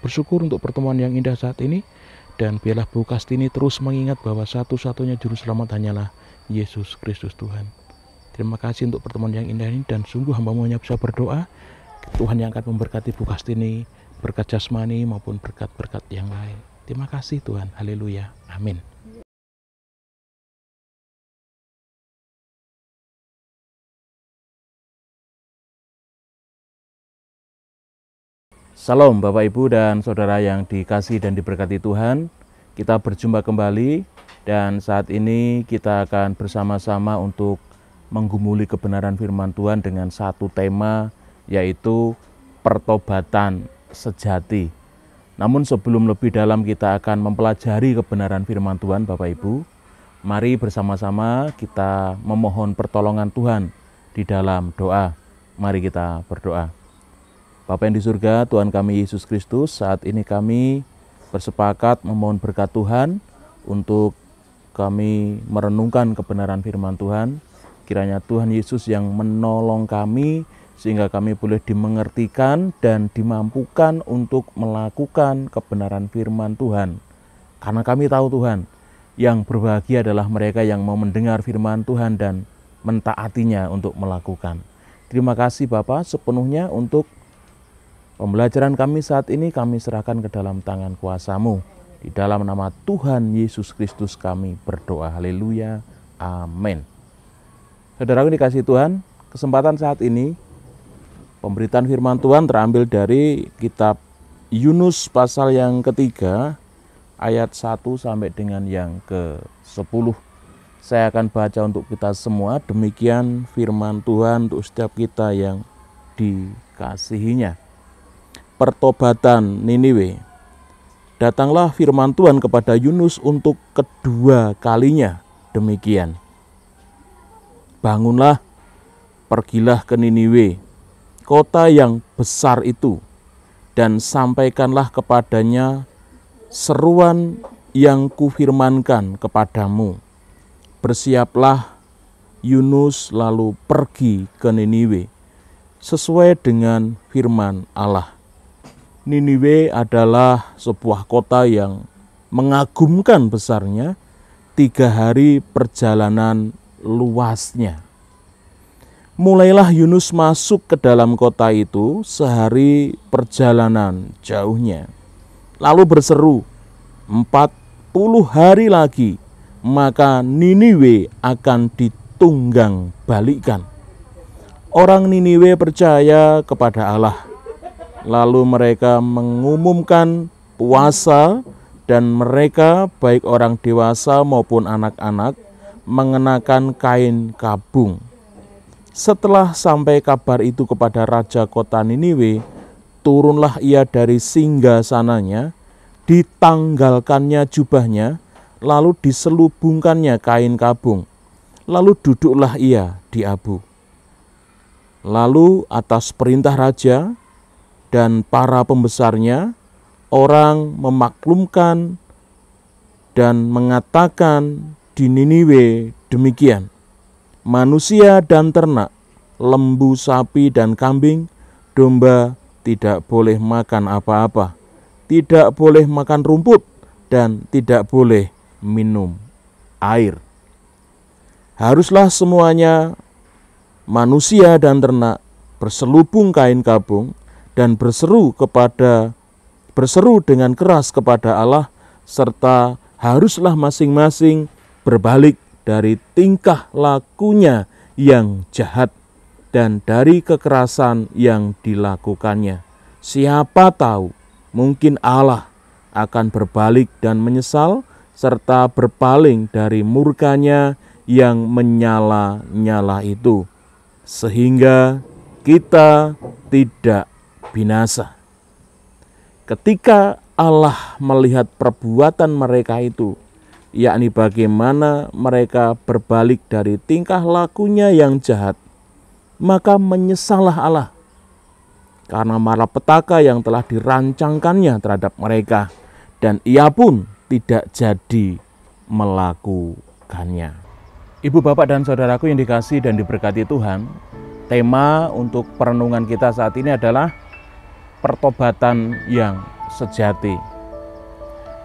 bersyukur untuk pertemuan yang indah saat ini. Dan biarlah Bu Kastini terus mengingat bahwa satu-satunya juru selamat hanyalah Yesus Kristus Tuhan. Terima kasih untuk pertemuan yang indah ini, dan sungguh hamba-Mu hanya bisa berdoa Tuhan yang akan memberkati Bu Kastini, berkat jasmani maupun berkat-berkat yang lain. Terima kasih Tuhan. Haleluya. Amin. Salam Bapak Ibu dan Saudara yang dikasihi dan diberkati Tuhan. Kita berjumpa kembali, dan saat ini kita akan bersama-sama untuk menggumuli kebenaran firman Tuhan dengan satu tema, yaitu pertobatan sejati. Namun sebelum lebih dalam kita akan mempelajari kebenaran firman Tuhan, Bapak Ibu, mari bersama-sama kita memohon pertolongan Tuhan di dalam doa. Mari kita berdoa. Bapa yang di surga, Tuhan kami Yesus Kristus, saat ini kami bersepakat memohon berkat Tuhan untuk kami merenungkan kebenaran firman Tuhan. Kiranya Tuhan Yesus yang menolong kami sehingga kami boleh dimengertikan dan dimampukan untuk melakukan kebenaran firman Tuhan. Karena kami tahu Tuhan, yang berbahagia adalah mereka yang mau mendengar firman Tuhan dan mentaatinya untuk melakukan. Terima kasih Bapa sepenuhnya untuk pembelajaran kami saat ini, kami serahkan ke dalam tangan kuasa-Mu. Di dalam nama Tuhan Yesus Kristus kami berdoa. Haleluya. Amin. Saudaraku dikasihi Tuhan, kesempatan saat ini, pemberitaan firman Tuhan terambil dari kitab Yunus pasal yang ketiga, ayat 1 sampai dengan yang ke-10. Saya akan baca untuk kita semua. Demikian firman Tuhan untuk setiap kita yang dikasihinya. Pertobatan Niniwe. Datanglah firman Tuhan kepada Yunus untuk kedua kalinya, demikian. Bangunlah, pergilah ke Niniwe, kota yang besar itu, dan sampaikanlah kepadanya seruan yang kufirmankan kepadamu. Bersiaplah Yunus lalu pergi ke Niniwe, sesuai dengan firman Allah. Niniwe adalah sebuah kota yang mengagumkan besarnya, 3 hari perjalanan luasnya. Mulailah Yunus masuk ke dalam kota itu sehari perjalanan jauhnya. Lalu berseru, 40 hari lagi, maka Niniwe akan ditunggang balikkan. Orang Niniwe percaya kepada Allah. Lalu mereka mengumumkan puasa, dan mereka baik orang dewasa maupun anak-anak mengenakan kain kabung. Setelah sampai kabar itu kepada raja kota Niniwe, turunlah ia dari singgasananya, ditanggalkannya jubahnya, lalu diselubungkannya kain kabung. Lalu duduklah ia di abu. Lalu atas perintah raja dan para pembesarnya, orang memaklumkan dan mengatakan di Niniwe demikian. Manusia dan ternak, lembu, sapi, dan kambing, domba tidak boleh makan apa-apa, tidak boleh makan rumput, dan tidak boleh minum air. Haruslah semuanya, manusia dan ternak, berselubung kain kabung, dan berseru dengan keras kepada Allah, serta haruslah masing-masing berbalik dari tingkah lakunya yang jahat dan dari kekerasan yang dilakukannya. Siapa tahu, mungkin Allah akan berbalik dan menyesal, serta berpaling dari murkanya yang menyala-nyala itu, sehingga kita tidak binasa. Ketika Allah melihat perbuatan mereka itu, yakni bagaimana mereka berbalik dari tingkah lakunya yang jahat, maka menyesallah Allah karena malapetaka yang telah dirancangkannya terhadap mereka, dan ia pun tidak jadi melakukannya. Ibu, bapak, dan saudaraku yang dikasihi dan diberkati Tuhan, tema untuk perenungan kita saat ini adalah pertobatan yang sejati.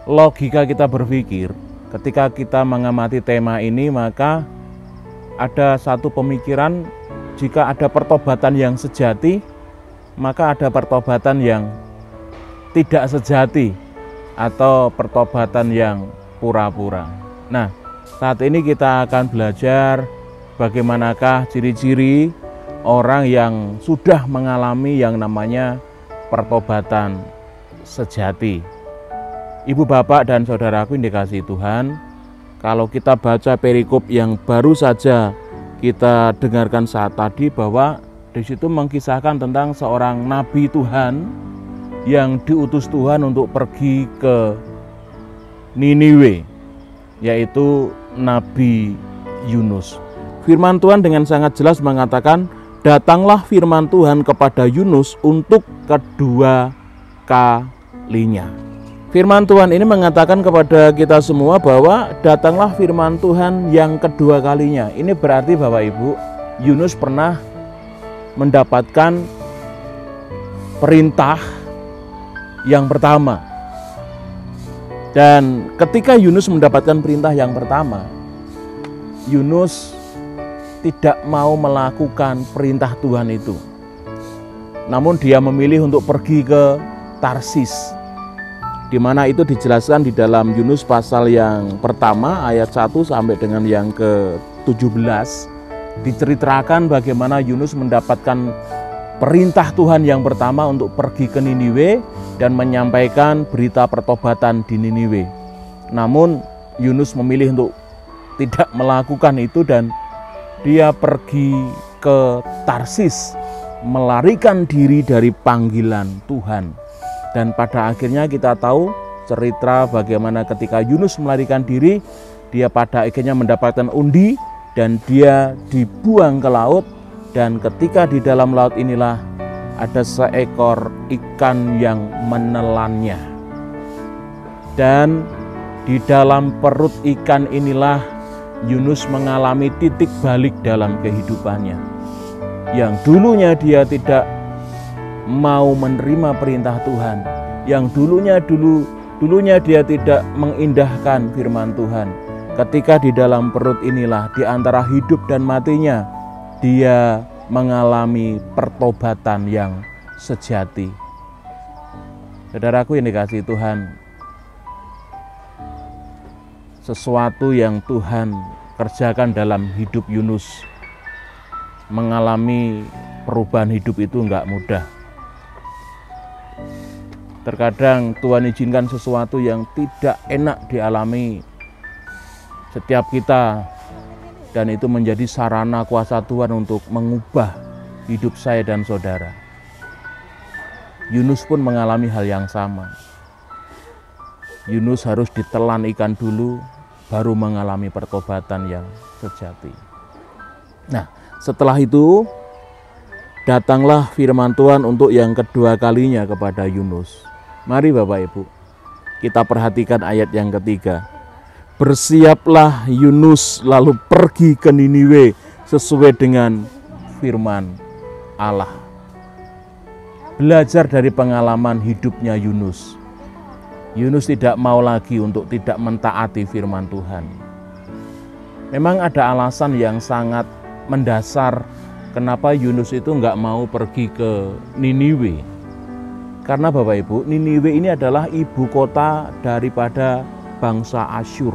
Logika kita berpikir, ketika kita mengamati tema ini, maka ada satu pemikiran, jika ada pertobatan yang sejati, maka ada pertobatan yang tidak sejati atau pertobatan yang pura-pura. Nah, saat ini kita akan belajar bagaimanakah ciri-ciri orang yang sudah mengalami yang namanya pertobatan sejati. Ibu, bapak, dan saudaraku yang dikasihi Tuhan, kalau kita baca perikop yang baru saja kita dengarkan saat tadi, bahwa di situ mengisahkan tentang seorang nabi Tuhan yang diutus Tuhan untuk pergi ke Niniwe, yaitu Nabi Yunus. Firman Tuhan dengan sangat jelas mengatakan, datanglah firman Tuhan kepada Yunus untuk kedua kalinya. Firman Tuhan ini mengatakan kepada kita semua bahwa datanglah firman Tuhan yang kedua kalinya. Ini berarti Bapak Ibu, Yunus pernah mendapatkan perintah yang pertama. Dan ketika Yunus mendapatkan perintah yang pertama, Yunus tidak mau melakukan perintah Tuhan itu. Namun dia memilih untuk pergi ke Tarsis, di mana itu dijelaskan di dalam Yunus pasal yang pertama ayat 1 sampai dengan yang ke-17. Diceritakan bagaimana Yunus mendapatkan perintah Tuhan yang pertama untuk pergi ke Niniwe dan menyampaikan berita pertobatan di Niniwe. Namun Yunus memilih untuk tidak melakukan itu dan dia pergi ke Tarsis, melarikan diri dari panggilan Tuhan. Dan pada akhirnya kita tahu cerita bagaimana ketika Yunus melarikan diri, dia pada akhirnya mendapatkan undi dan dia dibuang ke laut. Dan ketika di dalam laut inilah ada seekor ikan yang menelannya. Dan di dalam perut ikan inilah Yunus mengalami titik balik dalam kehidupannya. Yang dulunya dia tidak mau menerima perintah Tuhan, yang dulunya dia tidak mengindahkan firman Tuhan. Ketika di dalam perut inilah, di antara hidup dan matinya, dia mengalami pertobatan yang sejati. Saudaraku yang dikasihi Tuhan, sesuatu yang Tuhan kerjakan dalam hidup Yunus, mengalami perubahan hidup itu enggak mudah. Terkadang Tuhan izinkan sesuatu yang tidak enak dialami setiap kita, dan itu menjadi sarana kuasa Tuhan untuk mengubah hidup saya dan saudara. Yunus pun mengalami hal yang sama. Yunus harus ditelan ikan dulu, baru mengalami pertobatan yang sejati. Nah, setelah itu datanglah firman Tuhan untuk yang kedua kalinya kepada Yunus. Mari Bapak Ibu, kita perhatikan ayat yang ketiga. Bersiaplah Yunus lalu pergi ke Niniwe sesuai dengan firman Allah. Belajar dari pengalaman hidupnya Yunus. Yunus tidak mau lagi untuk tidak mentaati firman Tuhan. Memang ada alasan yang sangat mendasar kenapa Yunus itu nggak mau pergi ke Niniwe. Karena Bapak Ibu, Niniwe ini adalah ibu kota daripada bangsa Asyur.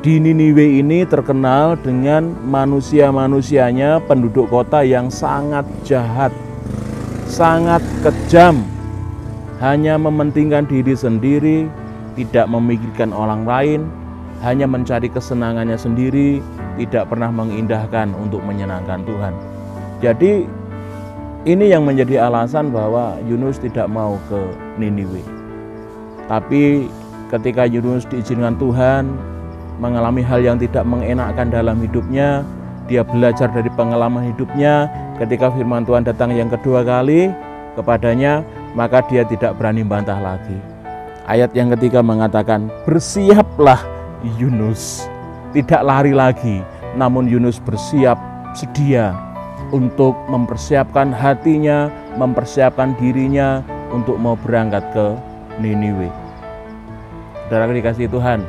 Di Niniwe ini terkenal dengan manusia-manusianya, penduduk kota yang sangat jahat, sangat kejam, hanya mementingkan diri sendiri, tidak memikirkan orang lain, hanya mencari kesenangannya sendiri, tidak pernah mengindahkan untuk menyenangkan Tuhan. Jadi ini yang menjadi alasan bahwa Yunus tidak mau ke Niniwe. Tapi ketika Yunus diizinkan Tuhan mengalami hal yang tidak mengenakkan dalam hidupnya, dia belajar dari pengalaman hidupnya. Ketika firman Tuhan datang yang kedua kali kepadanya, maka dia tidak berani bantah lagi. Ayat yang ketiga mengatakan, bersiaplah Yunus. Tidak lari lagi, namun Yunus bersiap sedia untuk mempersiapkan hatinya, mempersiapkan dirinya untuk mau berangkat ke Niniwe. Saudara dikasihi Tuhan,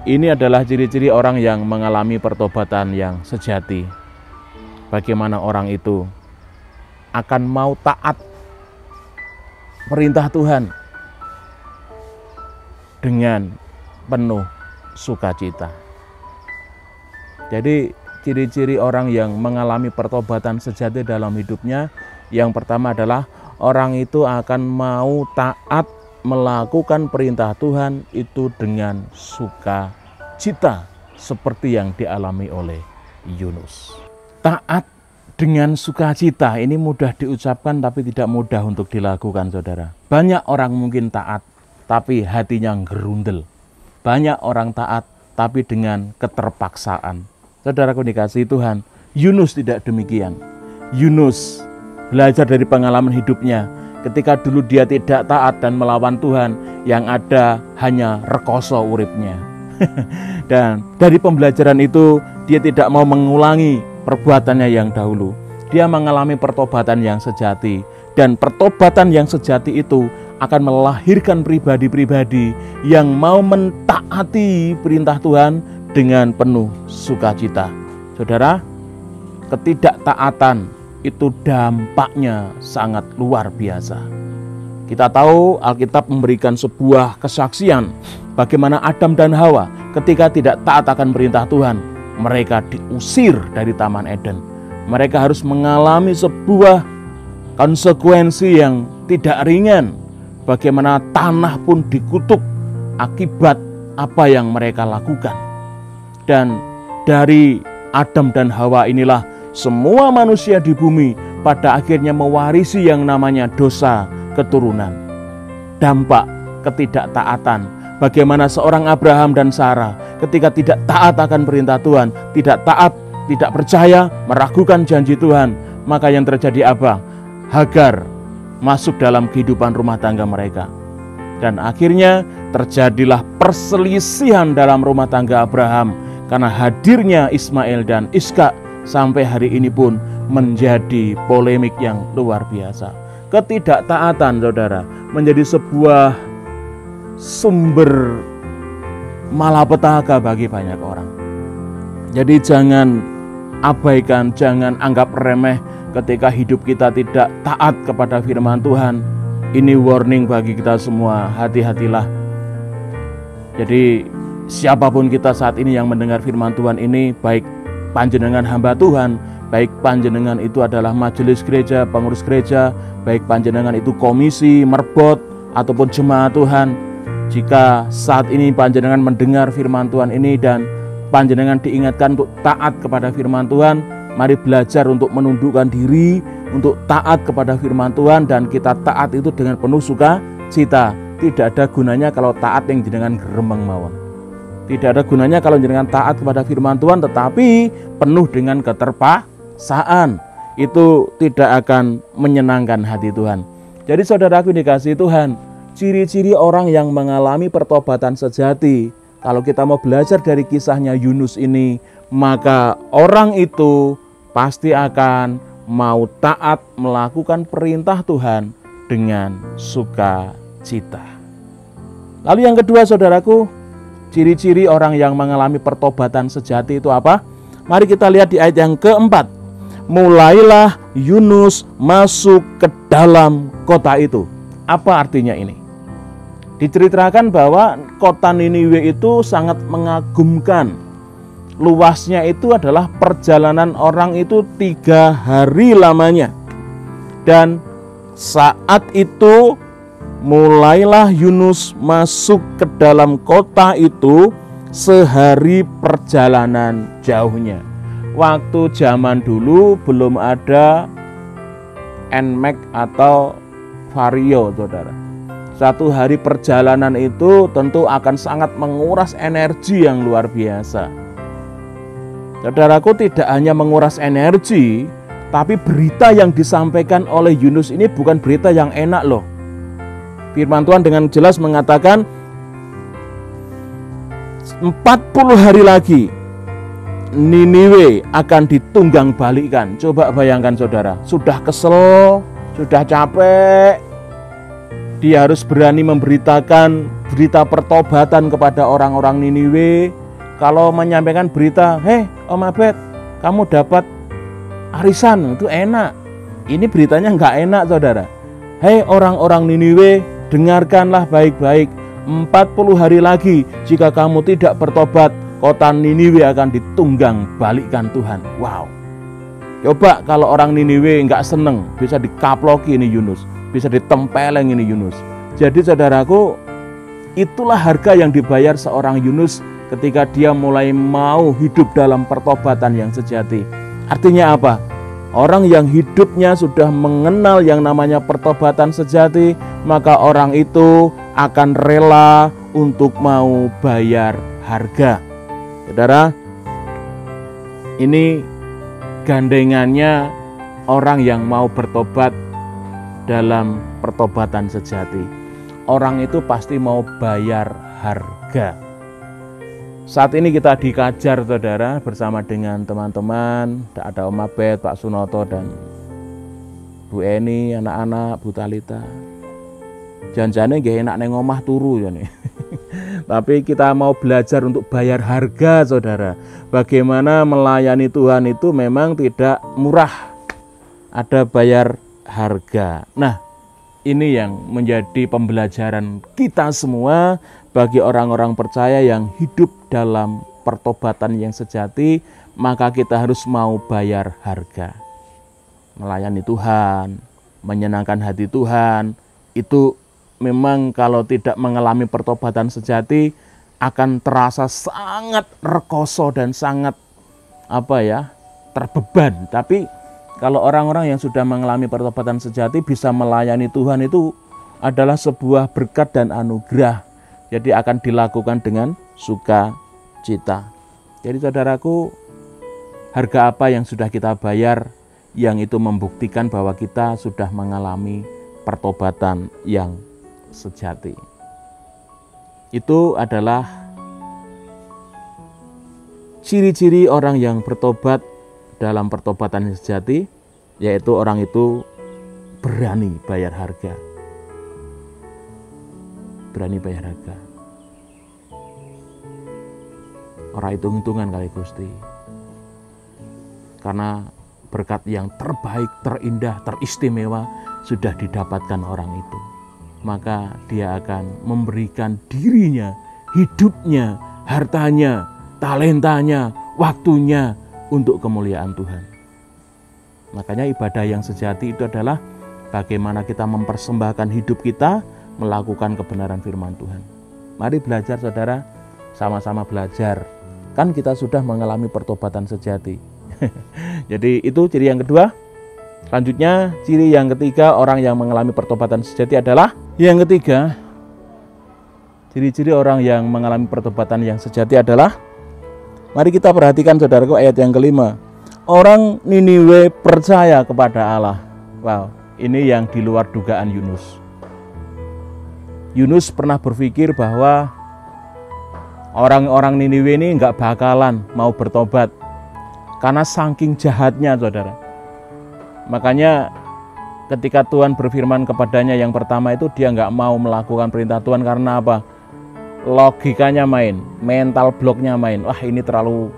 ini adalah ciri-ciri orang yang mengalami pertobatan yang sejati. Bagaimana orang itu akan mau taat perintah Tuhan dengan penuh sukacita. Jadi ciri-ciri orang yang mengalami pertobatan sejati dalam hidupnya, yang pertama adalah orang itu akan mau taat melakukan perintah Tuhan itu dengan sukacita, seperti yang dialami oleh Yunus. Taat dengan sukacita ini mudah diucapkan tapi tidak mudah untuk dilakukan, saudara. Banyak orang mungkin taat tapi hatinya gerundel. Banyak orang taat tapi dengan keterpaksaan. Saudaraku dikasihi Tuhan, Yunus tidak demikian. Yunus belajar dari pengalaman hidupnya. Ketika dulu dia tidak taat dan melawan Tuhan, yang ada hanya rekoso uripnya. Dan dari pembelajaran itu dia tidak mau mengulangi perbuatannya yang dahulu. Dia mengalami pertobatan yang sejati. Dan pertobatan yang sejati itu akan melahirkan pribadi-pribadi yang mau mentaati perintah Tuhan dengan penuh sukacita. Saudara, ketidaktaatan itu dampaknya sangat luar biasa. Kita tahu Alkitab memberikan sebuah kesaksian bagaimana Adam dan Hawa ketika tidak taat akan perintah Tuhan, mereka diusir dari Taman Eden. Mereka harus mengalami sebuah konsekuensi yang tidak ringan. Bagaimana tanah pun dikutuk akibat apa yang mereka lakukan. Dan dari Adam dan Hawa inilah semua manusia di bumi pada akhirnya mewarisi yang namanya dosa keturunan. Dampak ketidaktaatan. Bagaimana seorang Abraham dan Sarah ketika tidak taat akan perintah Tuhan, tidak taat, tidak percaya, meragukan janji Tuhan, maka yang terjadi apa? Hagar masuk dalam kehidupan rumah tangga mereka. Dan akhirnya terjadilah perselisihan dalam rumah tangga Abraham karena hadirnya Ismail dan Ishak. Sampai hari ini pun menjadi polemik yang luar biasa. Ketidaktaatan, saudara, menjadi sebuah sumber malapetaka bagi banyak orang. Jadi jangan abaikan, jangan anggap remeh ketika hidup kita tidak taat kepada firman Tuhan. Ini warning bagi kita semua, hati-hatilah. Jadi siapapun kita saat ini yang mendengar firman Tuhan ini, baik panjenengan hamba Tuhan, baik panjenengan itu adalah majelis gereja, pengurus gereja, baik panjenengan itu komisi, merbot, ataupun jemaat Tuhan. Jika saat ini panjenengan mendengar firman Tuhan ini dan panjenengan diingatkan untuk taat kepada firman Tuhan, mari belajar untuk menundukkan diri, untuk taat kepada firman Tuhan, dan kita taat itu dengan penuh sukacita. Tidak ada gunanya kalau taat yang jenengan geremeng mawon. Tidak ada gunanya kalau jenengan taat kepada firman Tuhan tetapi penuh dengan keterpaksaan. Itu tidak akan menyenangkan hati Tuhan. Jadi saudaraku dikasihi Tuhan, ciri-ciri orang yang mengalami pertobatan sejati, kalau kita mau belajar dari kisahnya Yunus ini, maka orang itu pasti akan mau taat melakukan perintah Tuhan dengan sukacita. Lalu yang kedua, saudaraku, ciri-ciri orang yang mengalami pertobatan sejati itu apa? Mari kita lihat di ayat yang keempat. Mulailah Yunus masuk ke dalam kota itu. Apa artinya ini? Diceritakan bahwa kota Niniwe itu sangat mengagumkan. Luasnya itu adalah perjalanan orang itu 3 hari lamanya. Dan saat itu mulailah Yunus masuk ke dalam kota itu sehari perjalanan jauhnya. Waktu zaman dulu belum ada NMAX atau Vario, saudara. 1 hari perjalanan itu tentu akan sangat menguras energi yang luar biasa. Saudaraku, tidak hanya menguras energi, tapi berita yang disampaikan oleh Yunus ini bukan berita yang enak loh. Firman Tuhan dengan jelas mengatakan 40 hari lagi Niniwe akan ditunggang balikkan. Coba bayangkan saudara, sudah kesel, sudah capek, dia harus berani memberitakan berita pertobatan kepada orang-orang Niniwe. Kalau menyampaikan berita, hei Om Abed, kamu dapat arisan, itu enak. Ini beritanya nggak enak, saudara. Hei orang-orang Niniwe, dengarkanlah baik-baik. 40 hari lagi jika kamu tidak bertobat, kota Niniwe akan ditunggang balikkan Tuhan. Wow. Coba kalau orang Niniwe nggak seneng, bisa dikaploki ini Yunus, bisa ditempeleng ini Yunus. Jadi saudaraku, itulah harga yang dibayar seorang Yunus ketika dia mulai mau hidup dalam pertobatan yang sejati. Artinya apa? Orang yang hidupnya sudah mengenal yang namanya pertobatan sejati, maka orang itu akan rela untuk mau bayar harga. Saudara, ini gandengannya orang yang mau bertobat dalam pertobatan sejati. Orang itu pasti mau bayar harga. Saat ini kita dikajar, saudara, bersama dengan teman-teman. Ada Om Abed, Pak Sunoto, dan Bu Eni, anak-anak, Bu Talita. Janjane nggih enak neng omah turu ya nih. Tapi kita mau belajar untuk bayar harga, saudara. Bagaimana melayani Tuhan itu memang tidak murah. Ada bayar harga. Nah, ini yang menjadi pembelajaran kita semua bagi orang-orang percaya yang hidup dalam pertobatan yang sejati, maka kita harus mau bayar harga. Melayani Tuhan, menyenangkan hati Tuhan, itu memang kalau tidak mengalami pertobatan sejati akan terasa sangat rekoso dan sangat terbeban. Tapi kalau orang-orang yang sudah mengalami pertobatan sejati bisa melayani Tuhan, itu adalah sebuah berkat dan anugerah. Jadi akan dilakukan dengan sukacita. Jadi saudaraku, harga apa yang sudah kita bayar yang itu membuktikan bahwa kita sudah mengalami pertobatan yang sejati. Itu adalah ciri-ciri orang yang bertobat dalam pertobatan yang sejati, yaitu orang itu berani bayar harga. Berani bayar harga. Ora hitung-hitungan kali Gusti. Karena berkat yang terbaik, terindah, teristimewa sudah didapatkan orang itu. Maka dia akan memberikan dirinya, hidupnya, hartanya, talentanya, waktunya untuk kemuliaan Tuhan. Makanya ibadah yang sejati itu adalah bagaimana kita mempersembahkan hidup kita melakukan kebenaran firman Tuhan. Mari belajar, saudara, sama-sama belajar. Kan kita sudah mengalami pertobatan sejati. Jadi itu ciri yang kedua. Selanjutnya, ciri yang ketiga orang yang mengalami pertobatan sejati adalah yang ketiga. Ciri-ciri orang yang mengalami pertobatan yang sejati adalah, mari kita perhatikan saudaraku ayat yang kelima. Orang Niniwe percaya kepada Allah. Wow, ini yang di luar dugaan Yunus. Yunus pernah berpikir bahwa orang-orang Niniwe ini nggak bakalan mau bertobat karena saking jahatnya, saudara. Makanya ketika Tuhan berfirman kepadanya yang pertama itu, dia nggak mau melakukan perintah Tuhan karena apa? Logikanya main, mental blocknya main. Wah, ini terlalu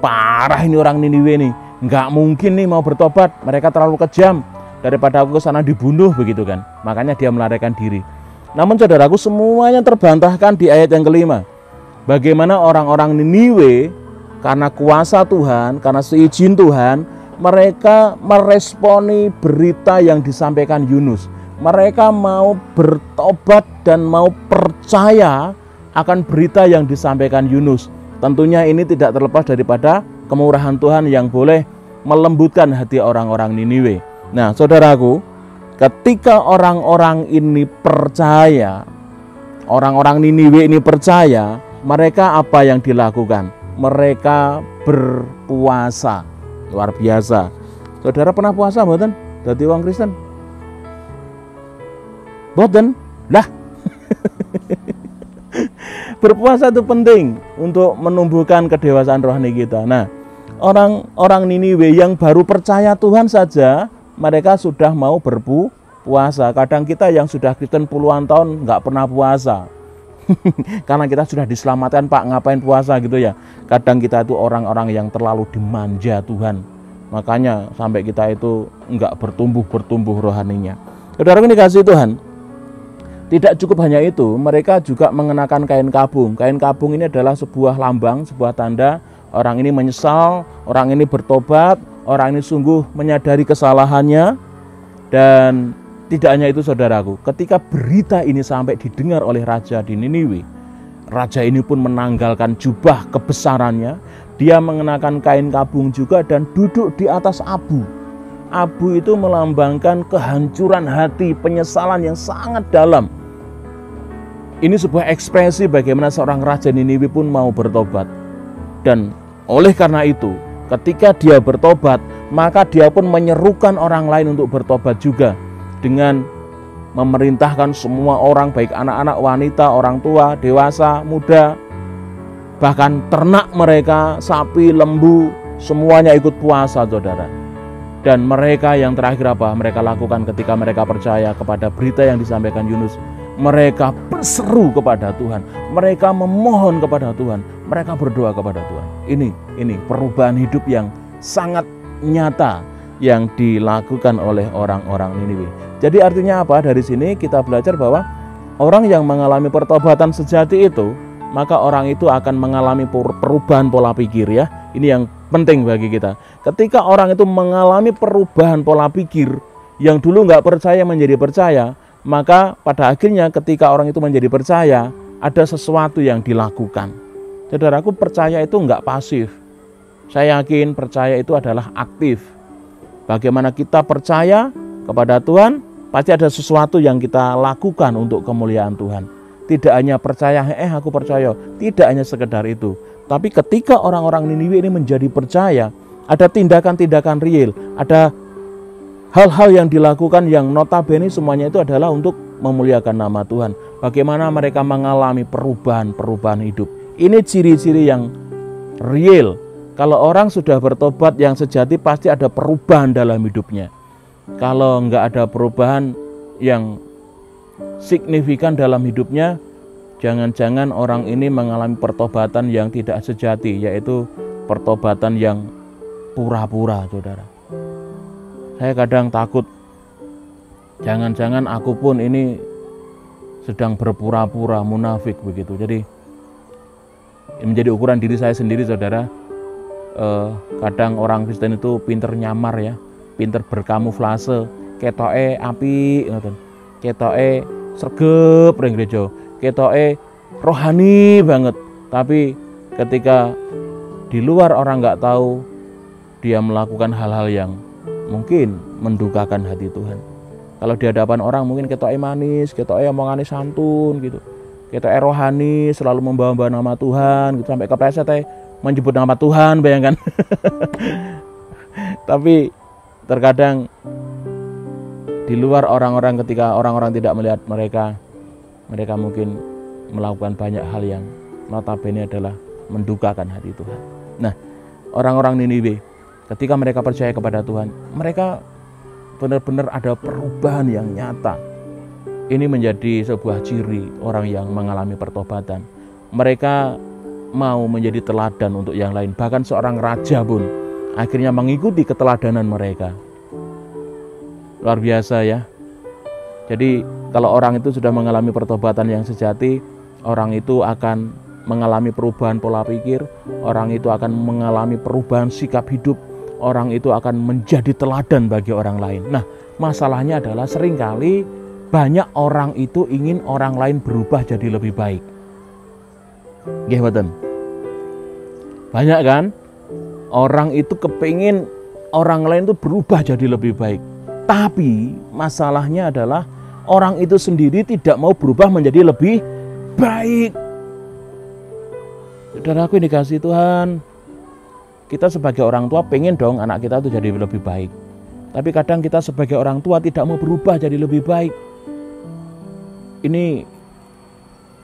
parah ini orang Niniwe nih, nggak mungkin nih mau bertobat, mereka terlalu kejam, daripada aku ke sana dibunuh, begitu kan. Makanya dia melarikan diri. Namun saudaraku, semuanya terbantahkan di ayat yang kelima. Bagaimana orang-orang Niniwe karena kuasa Tuhan, karena seizin Tuhan, mereka meresponi berita yang disampaikan Yunus. Mereka mau bertobat dan mau percaya akan berita yang disampaikan Yunus. Tentunya ini tidak terlepas daripada kemurahan Tuhan yang boleh melembutkan hati orang-orang Niniwe. Nah, saudaraku, ketika orang-orang ini percaya, orang-orang Niniwe ini percaya, mereka apa yang dilakukan? Mereka berpuasa. Luar biasa. Saudara pernah puasa mboten? Dadi wong Kristen? Mboten? Lah. Berpuasa itu penting untuk menumbuhkan kedewasaan rohani kita. Nah, orang-orang Niniwe yang baru percaya Tuhan saja, mereka sudah mau puasa. Kadang kita yang sudah Kristen puluhan tahun nggak pernah puasa. Karena kita sudah diselamatkan, Pak, ngapain puasa gitu ya. Kadang kita itu orang-orang yang terlalu dimanja Tuhan. Makanya sampai kita itu nggak bertumbuh rohaninya. Saudara ini kasih Tuhan. Tidak cukup hanya itu, mereka juga mengenakan kain kabung. Kain kabung ini adalah sebuah lambang, sebuah tanda orang ini menyesal, orang ini bertobat, orang ini sungguh menyadari kesalahannya. Dan tidak hanya itu saudaraku, ketika berita ini sampai didengar oleh raja di Niniwe, raja ini pun menanggalkan jubah kebesarannya, dia mengenakan kain kabung juga dan duduk di atas abu. Abu itu melambangkan kehancuran hati, penyesalan yang sangat dalam. Ini sebuah ekspresi bagaimana seorang raja Niniwe pun mau bertobat. Dan oleh karena itu, ketika dia bertobat, maka dia pun menyerukan orang lain untuk bertobat juga. Dengan memerintahkan semua orang, baik anak-anak, wanita, orang tua, dewasa, muda, bahkan ternak mereka, sapi, lembu, semuanya ikut puasa, saudara. Dan mereka yang terakhir apa? Mereka lakukan ketika mereka percaya kepada berita yang disampaikan Yunus. Mereka berseru kepada Tuhan, mereka memohon kepada Tuhan, mereka berdoa kepada Tuhan. Ini perubahan hidup yang sangat nyata yang dilakukan oleh orang-orang Niniwe. Jadi artinya apa? Dari sini kita belajar bahwa orang yang mengalami pertobatan sejati itu, maka orang itu akan mengalami perubahan pola pikir ya. Ini yang penting bagi kita. Ketika orang itu mengalami perubahan pola pikir, yang dulu nggak percaya menjadi percaya, maka pada akhirnya ketika orang itu menjadi percaya, ada sesuatu yang dilakukan. Saudaraku, percaya itu nggak pasif. Saya yakin percaya itu adalah aktif. Bagaimana kita percaya kepada Tuhan, pasti ada sesuatu yang kita lakukan untuk kemuliaan Tuhan. Tidak hanya percaya, aku percaya. Tidak hanya sekedar itu. Tapi ketika orang-orang Niniwe ini menjadi percaya, ada tindakan-tindakan real, ada hal-hal yang dilakukan yang notabene semuanya itu adalah untuk memuliakan nama Tuhan. Bagaimana mereka mengalami perubahan hidup. Ini ciri-ciri yang real. Kalau orang sudah bertobat yang sejati, pasti ada perubahan dalam hidupnya. Kalau nggak ada perubahan yang signifikan dalam hidupnya, jangan-jangan orang ini mengalami pertobatan yang tidak sejati, yaitu pertobatan yang pura-pura, saudara. Saya kadang takut, jangan-jangan aku pun ini sedang berpura-pura munafik begitu. Jadi menjadi ukuran diri saya sendiri, saudara. Kadang orang Kristen itu pinter nyamar ya, pinter berkamuflase, ketoke api, ketoke sregep ring gereja, ketoke rohani banget. Tapi ketika di luar orang nggak tahu, dia melakukan hal-hal yang mungkin mendukakan hati Tuhan. Kalau di hadapan orang mungkin ketoke manis, ketoke omongane santun gitu, ketoke rohani, selalu membawa nama Tuhan gitu, sampai kepleset menyebut nama Tuhan, bayangkan. Tapi terkadang di luar orang-orang, ketika orang-orang tidak melihat mereka mungkin melakukan banyak hal yang notabene adalah mendukakan hati Tuhan. Nah, orang-orang Niniwe ketika mereka percaya kepada Tuhan, mereka benar-benar ada perubahan yang nyata. Ini menjadi sebuah ciri orang yang mengalami pertobatan. Mereka mau menjadi teladan untuk yang lain. Bahkan seorang raja pun akhirnya mengikuti keteladanan mereka. Luar biasa ya. Jadi kalau orang itu sudah mengalami pertobatan yang sejati, orang itu akan mengalami perubahan pola pikir, orang itu akan mengalami perubahan sikap hidup, orang itu akan menjadi teladan bagi orang lain. Nah, masalahnya adalah seringkali banyak orang itu ingin orang lain berubah jadi lebih baik. Nggih mboten? Banyak kan? Orang itu kepingin orang lain itu berubah jadi lebih baik. Tapi masalahnya adalah orang itu sendiri tidak mau berubah menjadi lebih baik. Saudaraku yang dikasihi Tuhan, kita sebagai orang tua pengen dong anak kita itu jadi lebih baik. Tapi kadang kita sebagai orang tua tidak mau berubah jadi lebih baik. Ini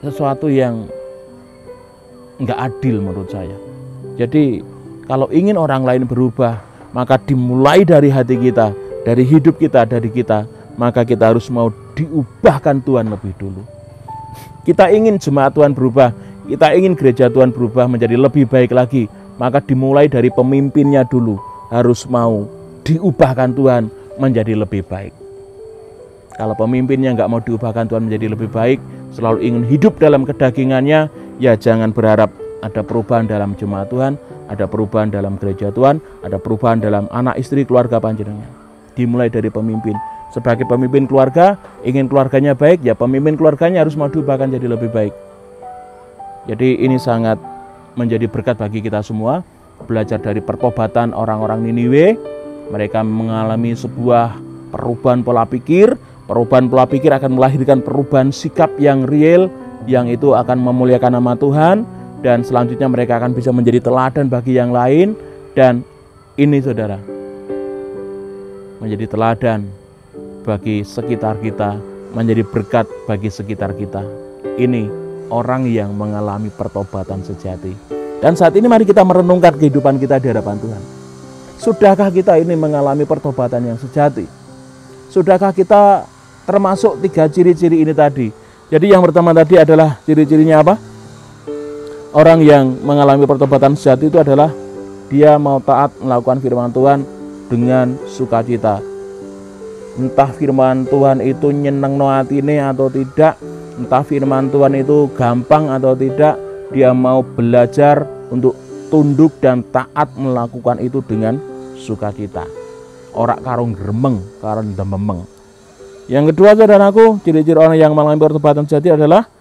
sesuatu yang nggak adil menurut saya. Jadi kalau ingin orang lain berubah, maka dimulai dari hati kita, dari hidup kita, dari kita. maka kita harus mau diubahkan Tuhan lebih dulu. Kita ingin jemaat Tuhan berubah, kita ingin gereja Tuhan berubah menjadi lebih baik lagi, maka dimulai dari pemimpinnya dulu, harus mau diubahkan Tuhan menjadi lebih baik. Kalau pemimpinnya nggak mau diubahkan Tuhan menjadi lebih baik, selalu ingin hidup dalam kedagingannya, ya jangan berharap ada perubahan dalam jemaat Tuhan, ada perubahan dalam gereja Tuhan, ada perubahan dalam anak istri keluarga panjenengan. Dimulai dari pemimpin. Sebagai pemimpin keluarga, ingin keluarganya baik, ya pemimpin keluarganya harus mau diubahkan jadi lebih baik. Jadi ini sangat menjadi berkat bagi kita semua, belajar dari pertobatan orang-orang Niniwe. Mereka mengalami sebuah perubahan pola pikir. Perubahan pola pikir akan melahirkan perubahan sikap yang real, yang itu akan memuliakan nama Tuhan, dan selanjutnya mereka akan bisa menjadi teladan bagi yang lain. Dan ini saudara, menjadi teladan bagi sekitar kita, menjadi berkat bagi sekitar kita. Ini orang yang mengalami pertobatan sejati. Dan saat ini mari kita merenungkan kehidupan kita di hadapan Tuhan. Sudahkah kita ini mengalami pertobatan yang sejati? Sudahkah kita termasuk 3 ciri-ciri ini tadi? Jadi yang pertama tadi adalah ciri-cirinya apa? Orang yang mengalami pertobatan sejati itu adalah dia mau taat melakukan firman Tuhan dengan sukacita. Entah firman Tuhan itu nyenengno atine atau tidak, entah firman Tuhan itu gampang atau tidak, dia mau belajar untuk tunduk dan taat melakukan itu dengan sukacita. Ora karo gremeng, karo dememeng. Yang kedua saudaraku, ciri-ciri orang yang mengalami pertobatan sejati adalah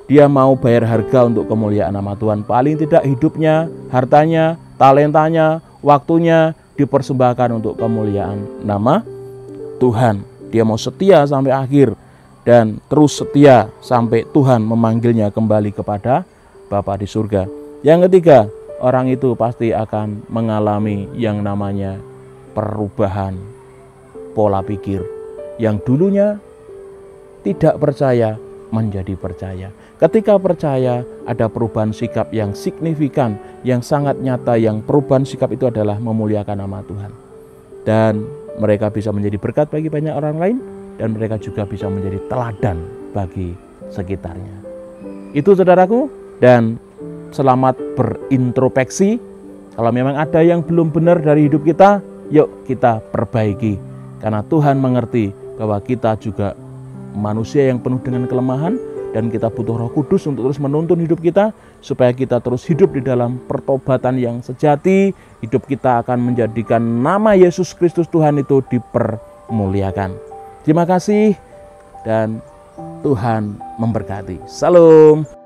dia mau bayar harga untuk kemuliaan nama Tuhan. Paling tidak hidupnya, hartanya, talentanya, waktunya dipersembahkan untuk kemuliaan nama Tuhan. Dia mau setia sampai akhir dan terus setia sampai Tuhan memanggilnya kembali kepada Bapa di surga. Yang ketiga, orang itu pasti akan mengalami yang namanya perubahan pola pikir. Yang dulunya tidak percaya menjadi percaya. Ketika percaya, ada perubahan sikap yang signifikan, yang sangat nyata, yang perubahan sikap itu adalah memuliakan nama Tuhan. Dan mereka bisa menjadi berkat bagi banyak orang lain, dan mereka juga bisa menjadi teladan bagi sekitarnya. Itu saudaraku, dan selamat berintrospeksi. Kalau memang ada yang belum benar dari hidup kita, yuk kita perbaiki. Karena Tuhan mengerti bahwa kita juga manusia yang penuh dengan kelemahan, dan kita butuh Roh Kudus untuk terus menuntun hidup kita, supaya kita terus hidup di dalam pertobatan yang sejati. Hidup kita akan menjadikan nama Yesus Kristus Tuhan itu dipermuliakan. Terima kasih, dan Tuhan memberkati. Salam.